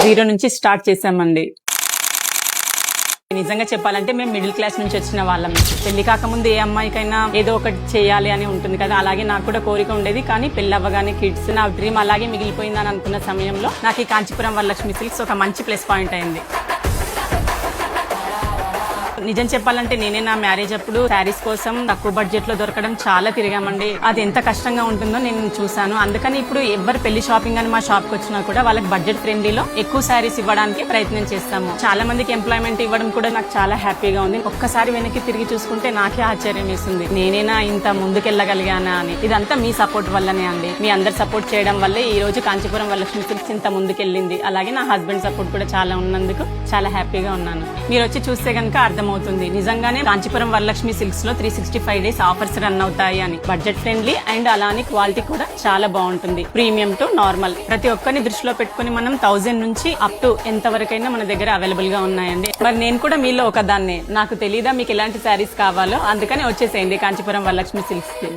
0 నుంచి స్టార్ట్ చేసామండి. నిజంగా చెప్పాలంటే మేము మిడిల్ క్లాస్ నుంచి వచ్చిన వాళ్ళం. పెళ్లి కాకముందు ఏ అమ్మాయికైనా ఏదో ఒకటి చేయాలి అని ఉంటుంది కదా, అలాగే నాకు కూడా కోరిక ఉండేది. కానీ పెళ్లి అవ్వగానే కిడ్స్, నా డ్రీమ్ అలాగే మిగిలిపోయిందని అనుకున్న సమయంలో నాకు ఈ కాంచీపురం వరలక్ష్మి సిల్క్స్ ఒక మంచి ప్లస్ పాయింట్ అయింది. నిజం చెప్పాలంటే నేనే నా మ్యారేజ్ అప్పుడు శారీస్ కోసం తక్కువ బడ్జెట్ లో దొరకడం చాలా తిరిగామండి. అది ఎంత కష్టంగా ఉంటుందో నేను చూసాను. అందుకని ఇప్పుడు ఎవరు పెళ్లి షాపింగ్ అని మా షాప్ కి వచ్చినా కూడా వాళ్ళకి బడ్జెట్ ఫ్రెండ్లీలో ఎక్కువ శారీస్ ఇవ్వడానికి ప్రయత్నం చేస్తాము. చాలా మందికి ఎంప్లాయ్మెంట్ ఇవ్వడం కూడా నాకు చాలా హ్యాపీగా ఉంది. ఒక్కసారి వెనక్కి తిరిగి చూసుకుంటే నాకే ఆశ్చర్యం వేస్తుంది, నేనేనా ఇంత ముందుకెళ్ళగలిగానా అని. ఇదంతా మీ సపోర్ట్ వల్లనే అండి. మీ అందరు సపోర్ట్ చేయడం వల్లే ఈ రోజు కాంచీపురం వరలక్ష్మి సిల్క్స్ ఇంత ముందుకెళ్ళింది. అలాగే నా హస్బెండ్ సపోర్ట్ కూడా చాలా ఉన్నందుకు చాలా హ్యాపీగా ఉన్నాను. మీరు వచ్చి చూస్తే కనుక అర్థమవుతుంది నిజంగానే కాంచీపురం వరలక్ష్మి సిల్క్స్ లో 365 డేస్ ఆఫర్స్ రన్ అవుతాయి అని. బడ్జెట్ ఫ్రెండ్లీ అండ్ అలానే క్వాలిటీ కూడా చాలా బాగుంటుంది. ప్రీమియం టు నార్మల్ ప్రతి ఒక్కరిని దృష్టిలో పెట్టుకుని మనం 1000 నుంచి అప్ టు ఎంత వరకైనా మన దగ్గర అవైలబుల్ గా ఉన్నాయండి. మరి నేను కూడా మీలో ఒకదాన్నే. నాకు తెలీదా మీకు ఎలాంటి శారీస్ కావాలో, అందుకని వచ్చేసేయండి కాంచీపురం వరలక్ష్మి సిల్క్స్ కి.